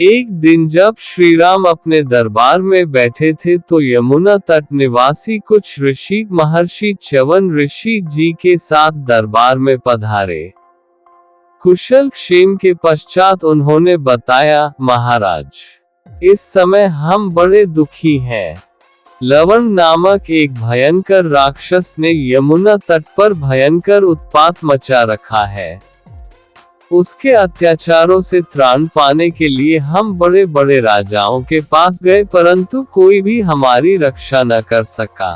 एक दिन जब श्रीराम अपने दरबार में बैठे थे तो यमुना तट निवासी कुछ ऋषि महर्षि च्यवन ऋषि जी के साथ दरबार में पधारे। कुशल क्षेम के पश्चात उन्होंने बताया, महाराज, इस समय हम बड़े दुखी हैं। लवण नामक एक भयंकर राक्षस ने यमुना तट पर भयंकर उत्पात मचा रखा है। उसके अत्याचारों से त्राण पाने के लिए हम बड़े बड़े राजाओं के पास गए, परंतु कोई भी हमारी रक्षा न कर सका।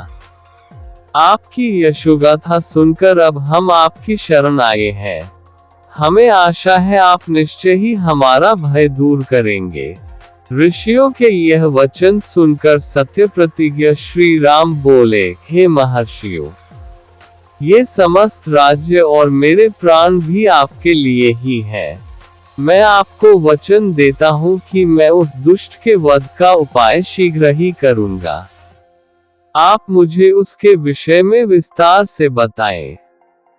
आपकी यशोगाथा सुनकर अब हम आपकी शरण आए हैं। हमें आशा है आप निश्चय ही हमारा भय दूर करेंगे। ऋषियों के यह वचन सुनकर सत्य प्रतिज्ञ श्री राम बोले, हे महर्षियों, ये समस्त राज्य और मेरे प्राण भी आपके लिए ही है। मैं आपको वचन देता हूँ कि मैं उस दुष्ट के वध का उपाय शीघ्र ही करूँगा। आप मुझे उसके विषय में विस्तार से बताएं।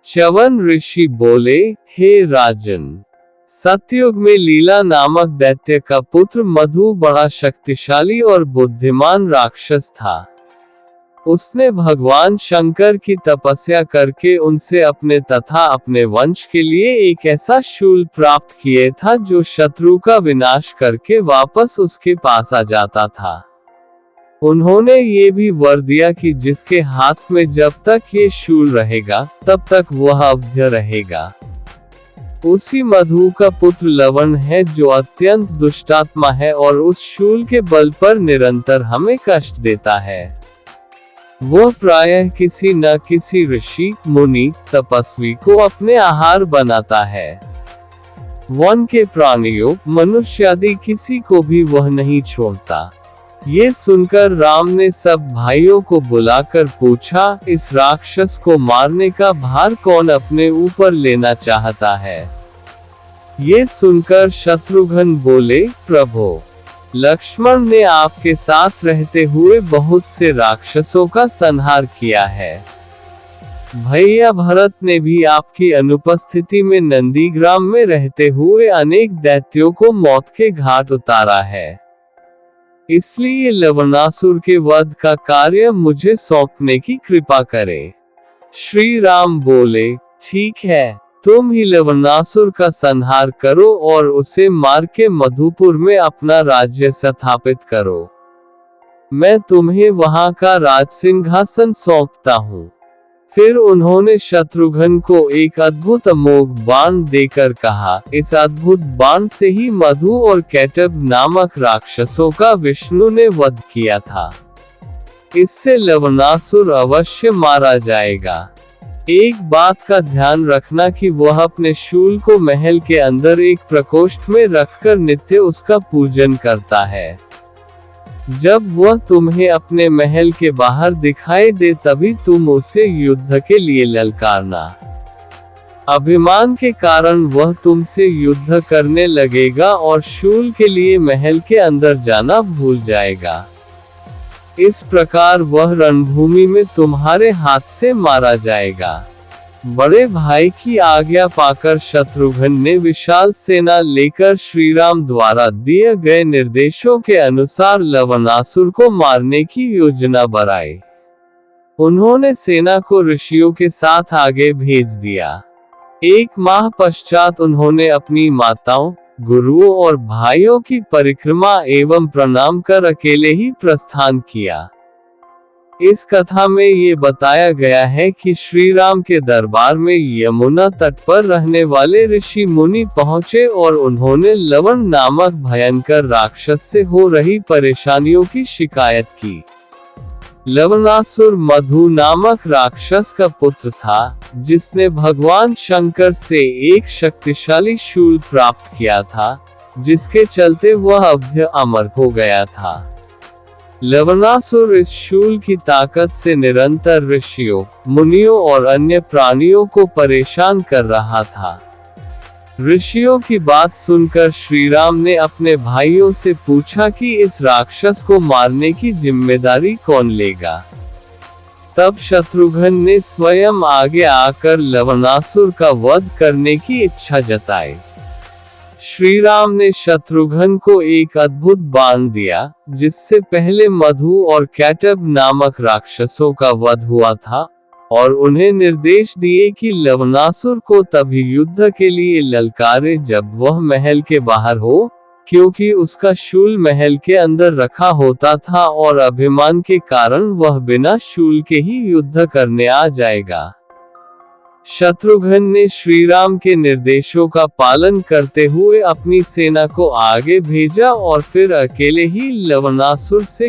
च्यवन ऋषि बोले, हे राजन, सतयुग में लीला नामक दैत्य का पुत्र मधु बड़ा शक्तिशाली और बुद्धिमान राक्षस था। उसने भगवान शंकर की तपस्या करके उनसे अपने तथा अपने वंश के लिए एक ऐसा शूल प्राप्त किए था जो शत्रु का विनाश करके वापस उसके पास आ जाता था। उन्होंने ये भी वर दिया कि जिसके हाथ में जब तक ये शूल रहेगा तब तक वह अवध्य रहेगा। उसी मधु का पुत्र लवण है जो अत्यंत दुष्टात्मा है और उस शूल के बल पर निरंतर हमें कष्ट देता है। वह प्रायः किसी न किसी ऋषि, मुनि, तपस्वी को अपने आहार बनाता है। वन के प्राणियों, मनुष्य आदि किसी को भी वह नहीं छोड़ता। ये सुनकर राम ने सब भाइयों को बुलाकर पूछा, इस राक्षस को मारने का भार कौन अपने ऊपर लेना चाहता है? ये सुनकर शत्रुघ्न बोले, प्रभु, लक्ष्मण ने आपके साथ रहते हुए बहुत से राक्षसों का संहार किया है। भैया भरत ने भी आपकी अनुपस्थिति में नंदीग्राम में रहते हुए अनेक दैत्यों को मौत के घाट उतारा है। इसलिए लवणासुर के वध का कार्य मुझे सौंपने की कृपा करें। श्री राम बोले, ठीक है, तुम ही लवणासुर का संहार करो और उसे मार के मधुपुर में अपना राज्य स्थापित करो। मैं तुम्हें वहां का राज सिंहासन सौंपता हूँ। फिर उन्होंने शत्रुघ्न को एक अद्भुत अमोघ बाण देकर कहा, इस अद्भुत बाण से ही मधु और कैटभ नामक राक्षसों का विष्णु ने वध किया था। इससे लवणासुर अवश्य मारा जाएगा। एक बात का ध्यान रखना कि वह अपने शूल को महल के अंदर एक प्रकोष्ठ में रखकर नित्य उसका पूजन करता है। जब वह तुम्हें अपने महल के बाहर दिखाई दे तभी तुम उसे युद्ध के लिए ललकारना। अभिमान के कारण वह तुमसे युद्ध करने लगेगा और शूल के लिए महल के अंदर जाना भूल जाएगा। इस प्रकार वह रणभूमि में तुम्हारे हाथ से मारा जाएगा। बड़े भाई की आज्ञा पाकर शत्रुघ्न ने विशाल सेना लेकर श्रीराम द्वारा दिए गए निर्देशों के अनुसार लवणासुर को मारने की योजना बनाई। उन्होंने सेना को ऋषियों के साथ आगे भेज दिया। एक माह पश्चात उन्होंने अपनी माताओं, गुरुओं और भाइयों की परिक्रमा एवं प्रणाम कर अकेले ही प्रस्थान किया। इस कथा में ये बताया गया है कि श्री राम के दरबार में यमुना तट पर रहने वाले ऋषि मुनि पहुँचे और उन्होंने लवण नामक भयंकर राक्षस से हो रही परेशानियों की शिकायत की। लवणासुर मधु नामक राक्षस का पुत्र था, जिसने भगवान शंकर से एक शक्तिशाली शूल प्राप्त किया था, जिसके चलते वह अवध्य अमर हो गया था। लवणासुर इस शूल की ताकत से निरंतर ऋषियों, मुनियों और अन्य प्राणियों को परेशान कर रहा था। ऋषियों की बात सुनकर श्रीराम ने अपने भाइयों से पूछा कि इस राक्षस को मारने की जिम्मेदारी कौन लेगा। तब शत्रुघ्न ने स्वयं आगे आकर लवणासुर का वध करने की इच्छा जताई। श्री राम ने शत्रुघ्न को एक अद्भुत बाण दिया, जिससे पहले मधु और कैटब नामक राक्षसों का वध हुआ था, और उन्हें निर्देश दिए कि लवणासुर को तभी युद्ध के लिए ललकारे जब वह महल के बाहर हो, क्योंकि उसका शूल महल के अंदर रखा होता था और अभिमान के कारण वह बिना शूल के ही युद्ध करने आ जाएगा। शत्रुघ्न ने श्रीराम के निर्देशों का पालन करते हुए अपनी सेना को आगे भेजा और फिर अकेले ही लवणासुर से